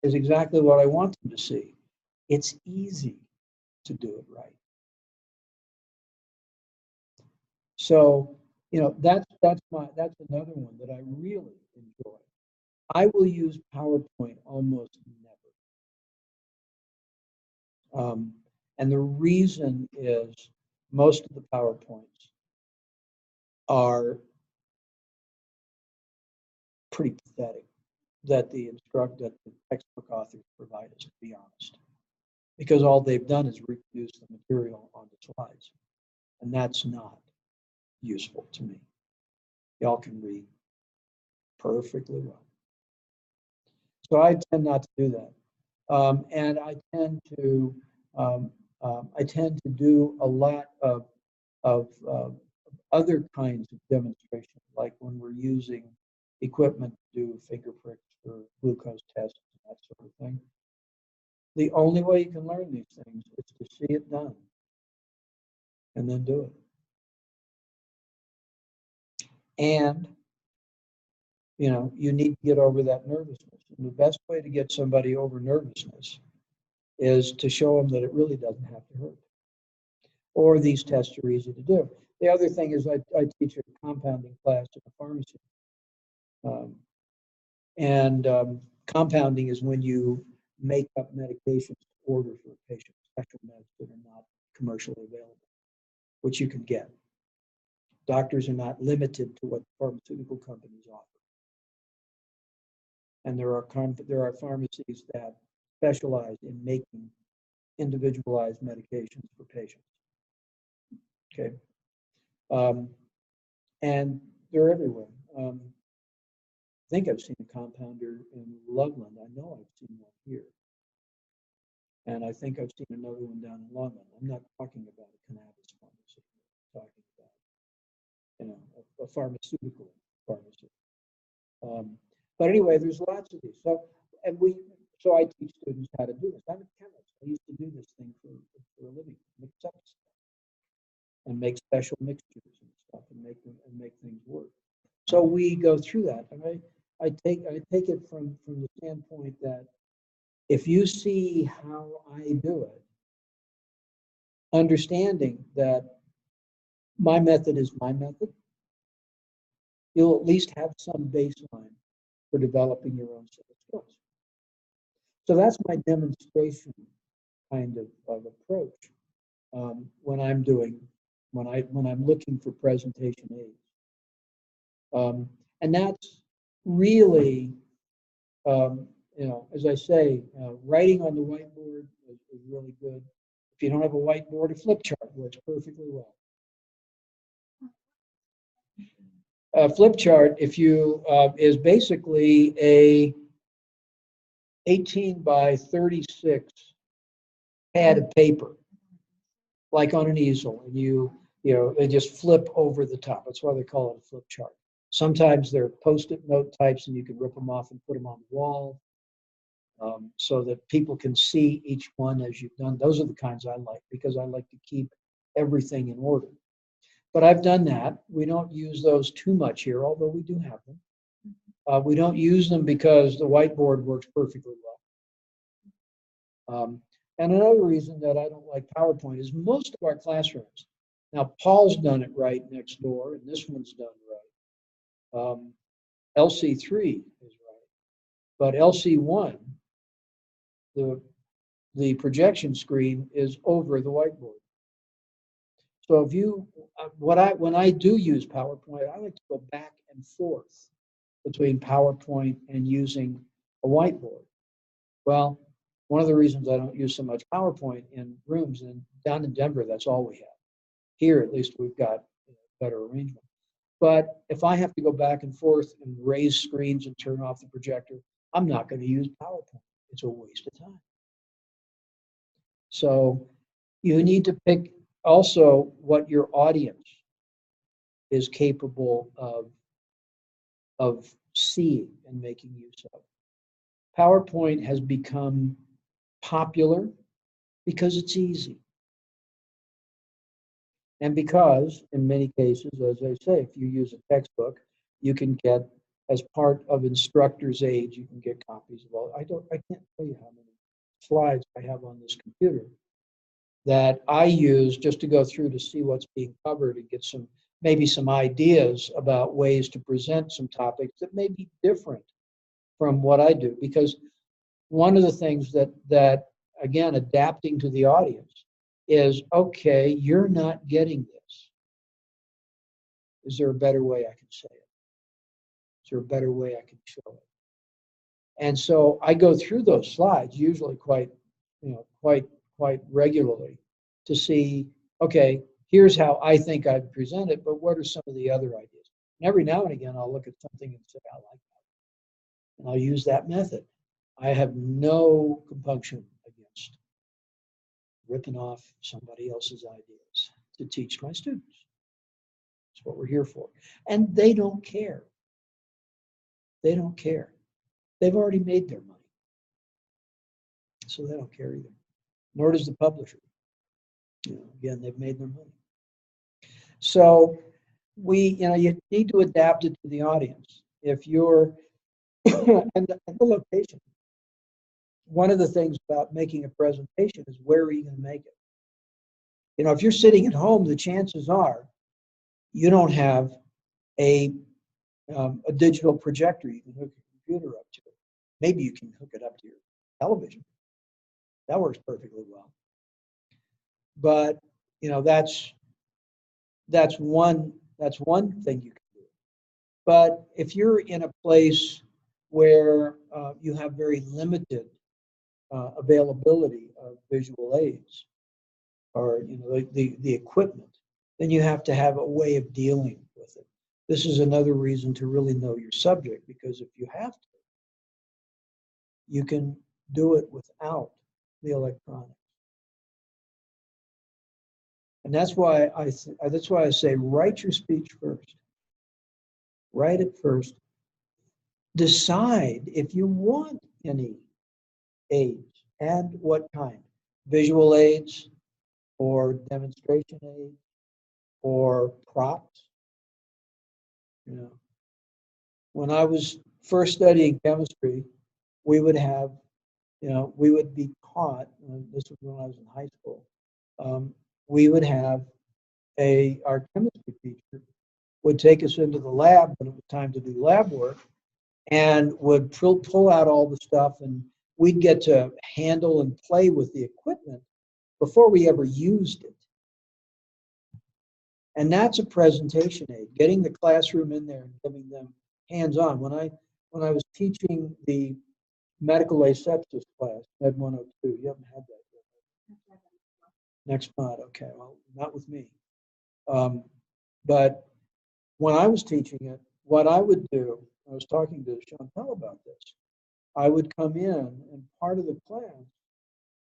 S1: is exactly what I want them to see. It's easy to do it right. So, that's another one that I really enjoy. I will use PowerPoint almost never. And the reason is most of the PowerPoints are pretty pathetic that the textbook authors provide us, to be honest, because all they've done is reproduce the material on the slides, and that's not useful to me. Y'all can read perfectly well. So I tend not to do that. And I tend to do a lot of other kinds of demonstrations, like when we're using equipment to do finger pricks for glucose tests and that sort of thing. The only way you can learn these things is to see it done and then do it. And you need to get over that nervousness. And the best way to get somebody over nervousness is to show them that it really doesn't have to hurt. Or these tests are easy to do. The other thing is I teach a compounding class in a pharmacy. Compounding is when you make up medications to order for a patient, special meds that are not commercially available, which you can get. Doctors are not limited to what pharmaceutical companies offer. And there are pharmacies that specialize in making individualized medications for patients. Okay. And they're everywhere. I think I've seen a compounder in Loveland. I know I've seen one here. And I think I've seen another one down in London. I'm not talking about a cannabis pharmacy. I'm talking about, a pharmaceutical pharmacy. But anyway, there's lots of these. So I teach students how to do this. I'm a chemist. I used to do this thing for a living, mix up stuff and make special mixtures and stuff and make things work. So we go through that. And I take it from the standpoint that if you see how I do it, understanding that my method is my method, you'll at least have some baseline for developing your own set of skills. So that's my demonstration kind of approach when I'm looking for presentation aids. And that's really, as I say, writing on the whiteboard is really good. If you don't have a whiteboard, a flip chart works perfectly well. A flip chart, is basically a 18 by 36 pad of paper, like on an easel, and they just flip over the top. That's why they call it a flip chart. Sometimes they're Post-it note types, and you can rip them off and put them on the wall so that people can see each one as you've done. Those are the kinds I like because I like to keep everything in order. But I've done that. We don't use those too much here, although we do have them. We don't use them because the whiteboard works perfectly well. And another reason that I don't like PowerPoint is most of our classrooms. Now, Paul's done it right next door, and this one's done right. LC3 is right. But LC1, the projection screen is over the whiteboard. So when I do use PowerPoint, I like to go back and forth between PowerPoint and using a whiteboard. Well, one of the reasons I don't use so much PowerPoint in rooms, and down in Denver, that's all we have. Here, at least, we've got better arrangement. But if I have to go back and forth and raise screens and turn off the projector, I'm not going to use PowerPoint. It's a waste of time. So you need to pick also what your audience is capable of seeing and making use of. PowerPoint has become popular because it's easy. And because, in many cases, as I say, if you use a textbook, you can get, as part of instructor's aids, you can get copies of all. I can't tell you how many slides I have on this computer that I use just to go through to see what's being covered and get maybe some ideas about ways to present some topics that may be different from what I do. Because one of the things that again, adapting to the audience is, okay, you're not getting this. Is there a better way I can say it? there a better way I can show it? And so I go through those slides usually quite regularly to see, okay, here's how I think I'd present it, but what are some of the other ideas? And every now and again, I'll look at something and say, I like that. And I'll use that method. I have no compunction against ripping off somebody else's ideas to teach my students. That's what we're here for. And they don't care. They don't care. They've already made their money. So they don't care either. Nor does the publisher. Again, they've made their money. So you need to adapt it to the audience. If you're, and the location. One of the things about making a presentation is where are you going to make it? If you're sitting at home, the chances are you don't have a digital projector you can hook your computer up to. Maybe you can hook it up to your television. That works perfectly well. But that's one thing you can do. But if you're in a place where you have very limited availability of visual aids or the equipment, then you have to have a way of dealing with it. This is another reason to really know your subject, because if you have to, you can do it without the electronics. And that's why I say write your speech first. Write it first. Decide if you want any aids and what kind. Visual aids or demonstration aids or props. When I was first studying chemistry, we would have, we would be taught, this was when I was in high school, we would have our chemistry teacher would take us into the lab when it was time to do lab work and would pull out all the stuff, and we'd get to handle and play with the equipment before we ever used it. And that's a presentation aid, getting the classroom in there and giving them hands-on. When I was teaching the medical asepsis class, Med 102, you haven't had that yet. Next month, okay, well, not with me. But when I was teaching it, what I would do, I was talking to Chantel about this, I would come in and part of the class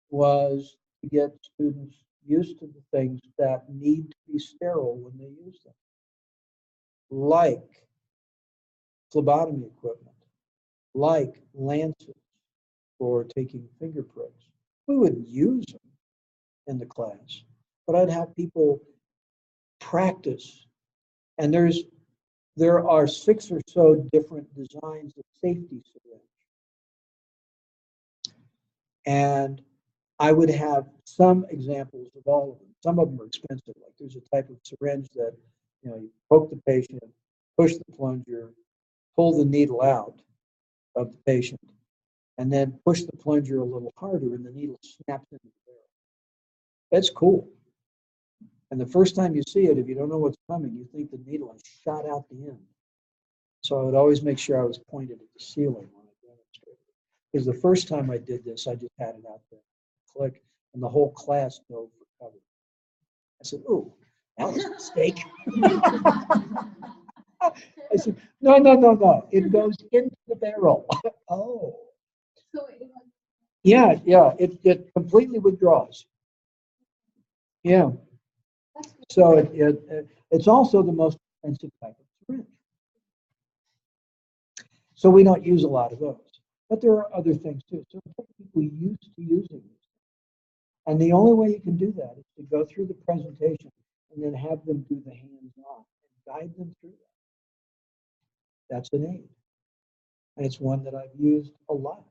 S1: was to get students used to the things that need to be sterile when they use them, like phlebotomy equipment, like lancets for taking finger pricks. We wouldn't use them in the class, but I'd have people practice. And there are 6 or so different designs of safety syringe. And I would have some examples of all of them. Some of them are expensive. Like there's a type of syringe that, you poke the patient, push the plunger, pull the needle out of the patient, and then push the plunger a little harder and the needle snaps into the barrel. That's cool. And the first time you see it, if you don't know what's coming, you think the needle has shot out the end. So I would always make sure I was pointed at the ceiling when I demonstrated. Because the first time I did this, I just had it out there, click, and the whole class dove for cover. I said, "Oh, that was a mistake." I said, no. It goes into the barrel. Oh.
S5: So
S1: Yeah. It completely withdraws. Yeah. So it's also the most expensive type of syringe. So we don't use a lot of those. But there are other things too. So people used to using these. And the only way you can do that is to go through the presentation and then have them do the hands-on and guide them through that. That's an aid. And it's one that I've used a lot.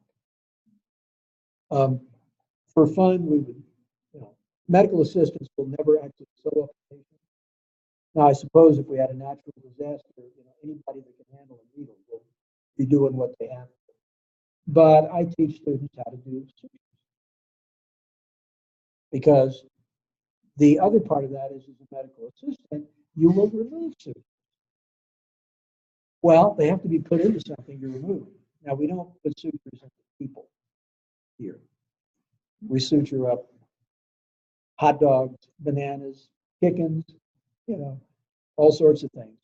S1: For fun, we would, medical assistants will never actually sew up a patient. Now, I suppose if we had a natural disaster, anybody that can handle a needle will be doing what they have to. But I teach students how to do sutures. Because the other part of that is, as a medical assistant, you will remove sutures. Well, they have to be put into something to remove. Now, we don't put sutures into people here. We suture up hot dogs, bananas, chickens, all sorts of things.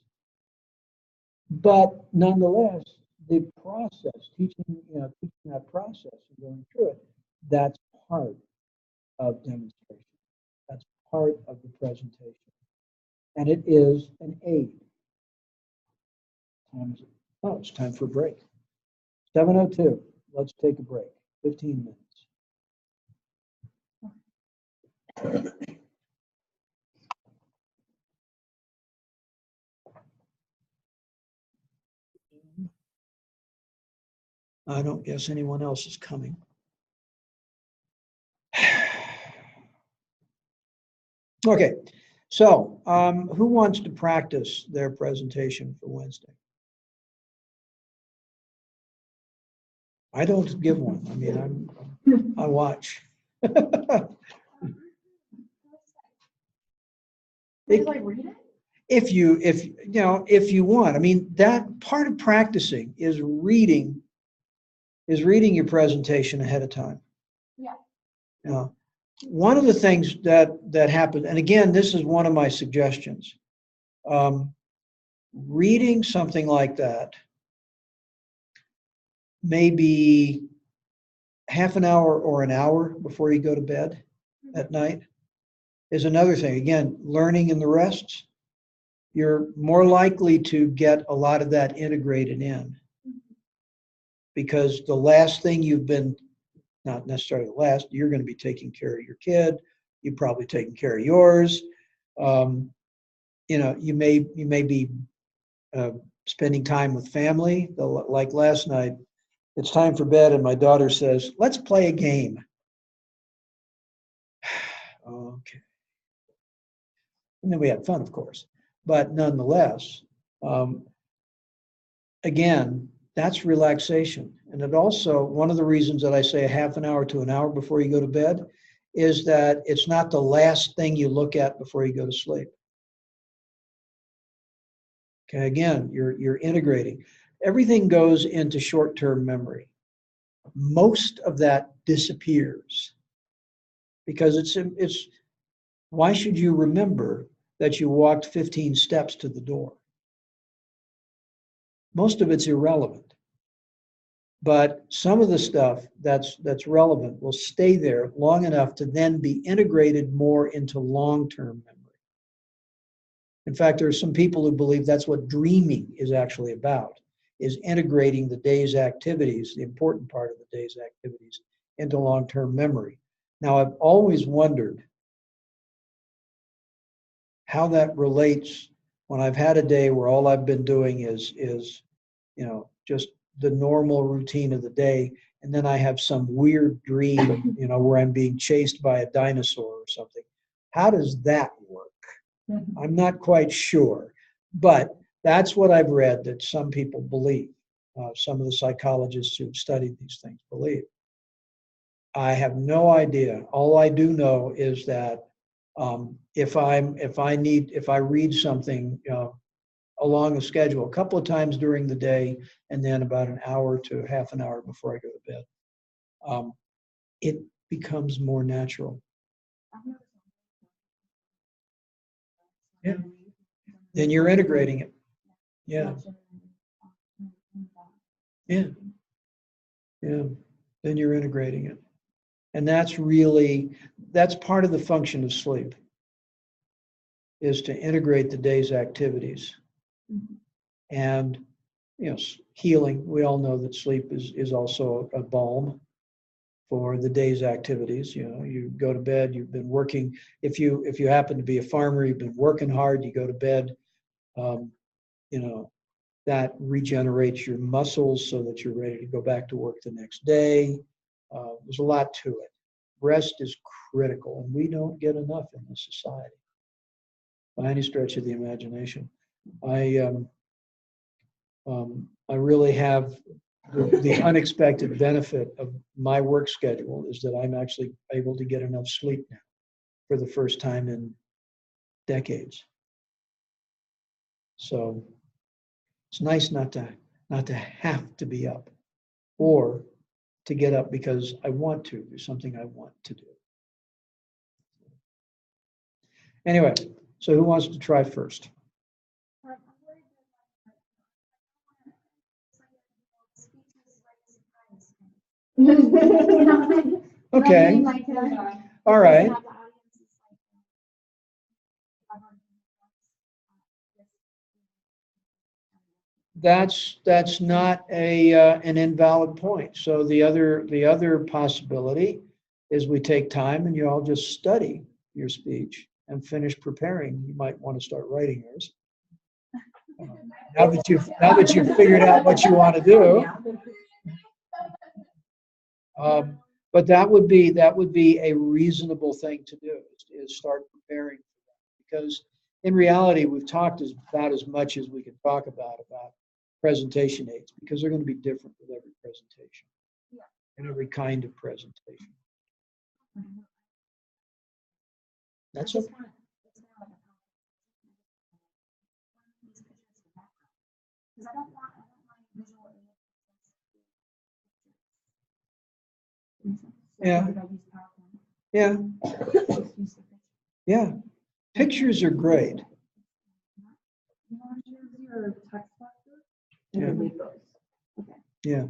S1: But nonetheless, the process, teaching that process and going through it, that's part of demonstration. That's part of the presentation. And it is an aid. Oh, it's time for a break. 7:02. Let's take a break. 15 minutes. I don't guess anyone else is coming. Okay, so who wants to practice their presentation for Wednesday? I don't give one. I mean, I watch. If you want. I mean, that part of practicing is reading your presentation ahead of time. Yeah. One of the things that happened, and again, this is one of my suggestions. Reading something like that, maybe half an hour or an hour before you go to bed at night, is another thing. Again, learning in the rests, you're more likely to get a lot of that integrated in, because the last thing you've been, not necessarily the last, you're going to be taking care of your kid. You're probably taking care of yours. You may be spending time with family. Like last night, it's time for bed, and my daughter says, "Let's play a game." Okay. And then we had fun, of course. But nonetheless, again, that's relaxation. And it also, one of the reasons that I say a half an hour to an hour before you go to bed is that it's not the last thing you look at before you go to sleep. Okay, again, you're integrating. Everything goes into short-term memory. Most of that disappears because it's why should you remember that you walked 15 steps to the door? Most of it's irrelevant. But some of the stuff that's relevant will stay there long enough to then be integrated more into long-term memory. In fact, there are some people who believe that's what dreaming is actually about, is integrating the day's activities, the important part of the day's activities, into long-term memory. Now, I've always wondered how that relates when I've had a day where all I've been doing is just the normal routine of the day, and then I have some weird dream, where I'm being chased by a dinosaur or something. How does that work? I'm not quite sure, but that's what I've read that some people believe. Some of the psychologists who've studied these things believe. I have no idea. All I do know is that if I read something along a schedule a couple of times during the day, and then about an hour to half an hour before I go to bed, it becomes more natural. Yeah. Then you're integrating it. Yeah. Yeah. Yeah. Then you're integrating it. And that's part of the function of sleep, is to integrate the day's activities. And healing. We all know that sleep is also a balm for the day's activities. You go to bed, you've been working. If you happen to be a farmer, you've been working hard, you go to bed, that regenerates your muscles so that you're ready to go back to work the next day. There's a lot to it. Rest is critical, and we don't get enough in this society by any stretch of the imagination. I really have the unexpected benefit of my work schedule is that I'm actually able to get enough sleep now for the first time in decades. So It's nice not to have to be up, or to get up because I want to. There's something I want to do. Anyway, so who wants to try first? Okay. All right. That's not an invalid point. So the other possibility is we take time and you all just study your speech and finish preparing. You might want to start writing yours. Now that you've figured out what you want to do. But that would be a reasonable thing to do, is start preparing for that. Because in reality, we've talked about as much as we can talk about presentation aids, because they're going to be different with every presentation and every kind of presentation. That's okay. Yeah. Yeah. Yeah. Pictures are great. Yeah. Yeah.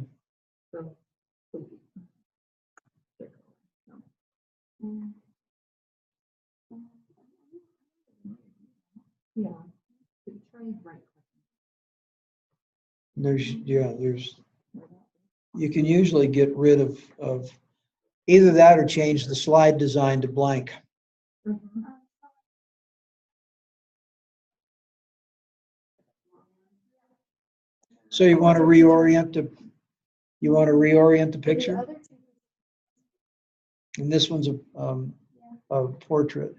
S1: There's you can usually get rid of either that or change the slide design to blank. So you want to reorient the picture? And this one's a portrait.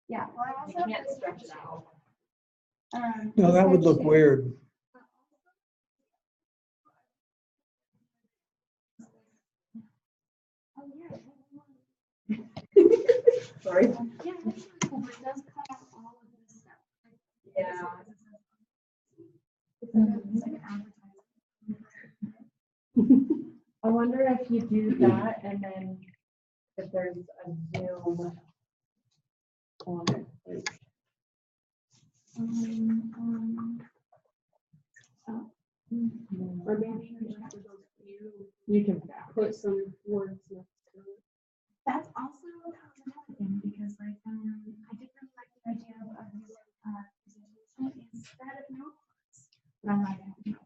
S5: Yeah, because you can't stretch it out.
S1: No, that would look weird.
S5: Sorry.
S4: Yeah.
S5: I wonder if you do that and then if there's a Zoom on it. Like,
S2: Or maybe
S5: you can
S2: put some words next to it.
S4: That's also another thing, because like I did really like the idea of using presentation instead of notes. But I like having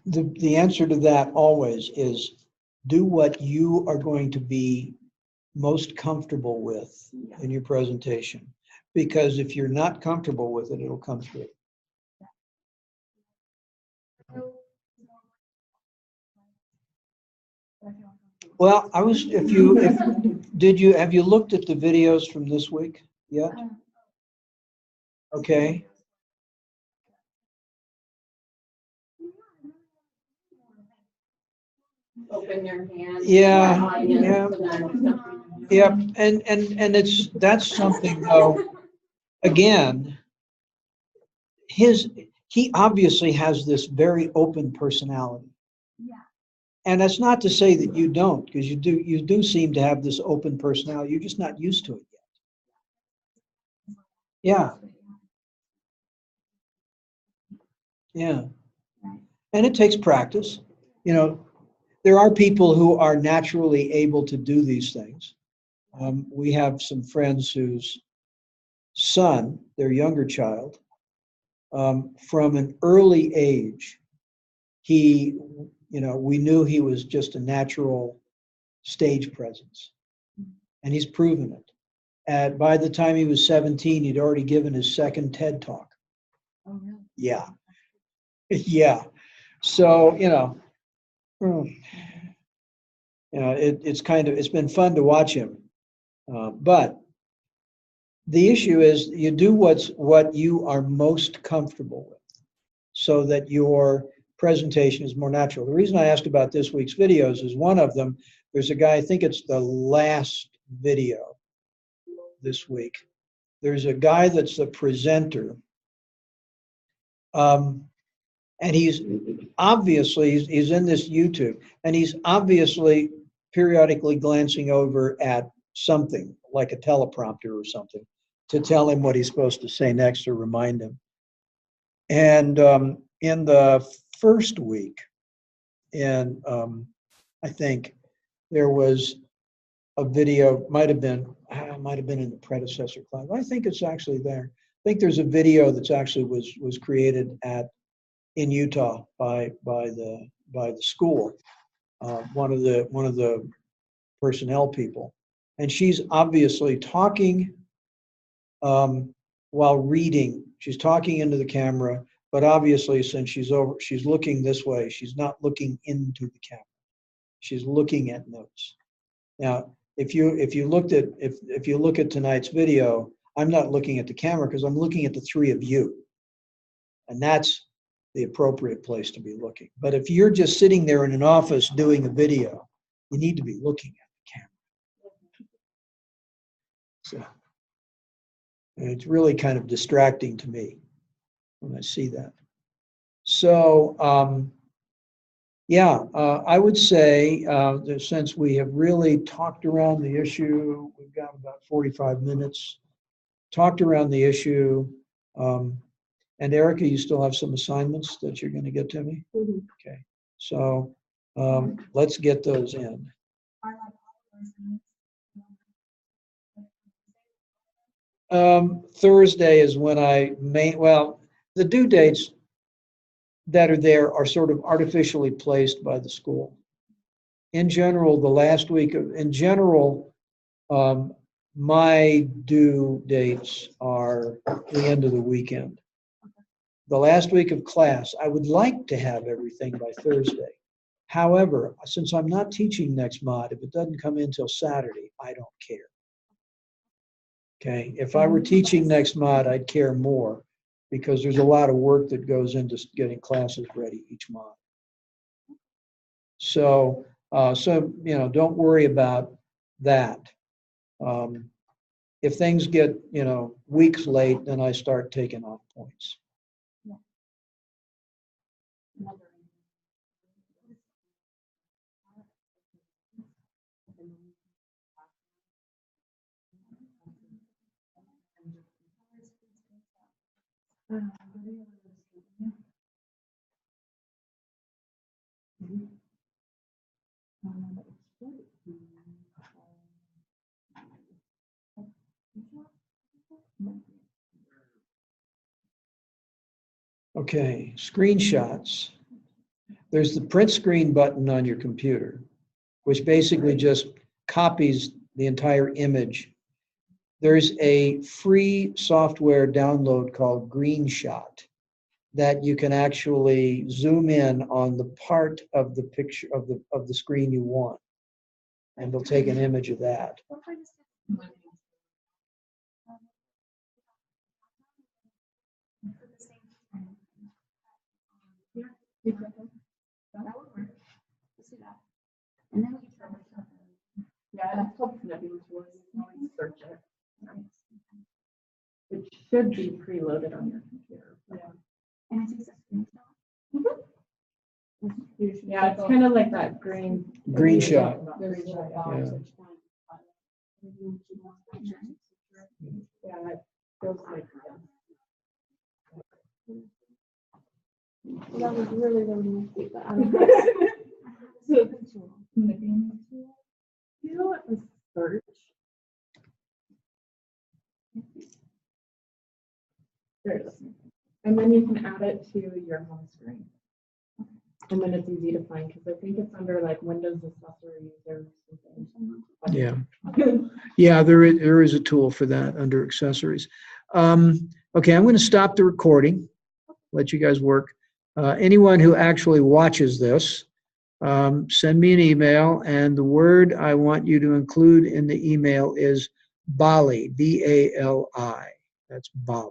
S4: notes.
S1: The answer to that always is do what you are going to be most comfortable with in your presentation. Because if you're not comfortable with it, it'll come through. Well, have you looked at the videos from this week yet? Okay.
S5: open your hand.
S1: Yeah, yeah. Yep, and that's something though, again, he obviously has this very open personality.
S4: Yeah.
S1: And that's not to say that you don't, because you do seem to have this open personality. You're just not used to it yet. Yeah. Yeah. And it takes practice. You know, there are people who are naturally able to do these things. We have some friends whose son, their younger child, from an early age, we knew he was just a natural stage presence, and he's proven it. By the time he was 17, he'd already given his second TED Talk.
S5: Oh, really?
S1: Yeah. Yeah. So, it's been fun to watch him. But the issue is you do what you are most comfortable with so that your presentation is more natural. The reason I asked about this week's videos is one of them, there's a guy, I think it's the last video this week. There's a guy that's the presenter. And he's obviously, he's in this YouTube, and he's obviously periodically glancing over at something like a teleprompter or something to tell him what he's supposed to say next or remind him. And in the first week, and I think there was a video, might have been in the predecessor class. I think it's actually there. I think there's a video that's actually was created in Utah by the school, one of the personnel people, and she's obviously talking while reading. She's talking into the camera, but obviously since she's looking this way, she's not looking into the camera. She's looking at notes. Now, if you look at tonight's video, I'm not looking at the camera because I'm looking at the three of you, and that's the appropriate place to be looking. But if you're just sitting there in an office doing a video, you need to be looking at the camera. So and it's really kind of distracting to me when I see that. So I would say that since we have really talked around the issue, we've got about 45 minutes, talked around the issue. And Erica, you still have some assignments that you're going to get to me?
S2: Mhm.
S1: Okay. So let's get those in. Thursday is when the due dates that are there are sort of artificially placed by the school. In general, my due dates are the end of the weekend. The last week of class, I would like to have everything by Thursday. However, since I'm not teaching next mod, if it doesn't come in till Saturday, I don't care. Okay, if I were teaching next mod, I'd care more because there's a lot of work that goes into getting classes ready each mod. So don't worry about that. If things get, weeks late, then I start taking off points. Okay, screenshots. There's the print screen button on your computer, which basically just copies the entire image. There's a free software download called GreenShot that you can actually zoom in on the part of the picture of the screen you want, and it'll take an image of that.
S5: That would work. Let's do that. And then we can try to it's called Snipping Tools. You can always search it. It should be preloaded on your computer. Yeah.
S4: And it takes a screenshot.
S5: Yeah, it's kind of like that green.
S1: GreenShot.
S5: Yeah, it goes like that.
S4: Well, that was really, really nice, but I don't have a tool.
S5: Snipping tool. Do a search. There it is. And then you can add it to your home screen. And then it's easy to find because I think it's under like Windows accessories or something.
S1: Yeah. Yeah, there is a tool for that under accessories. Okay, I'm going to stop the recording, let you guys work. Anyone who actually watches this, send me an email, and the word I want you to include in the email is Bali, B-A-L-I. That's Bali.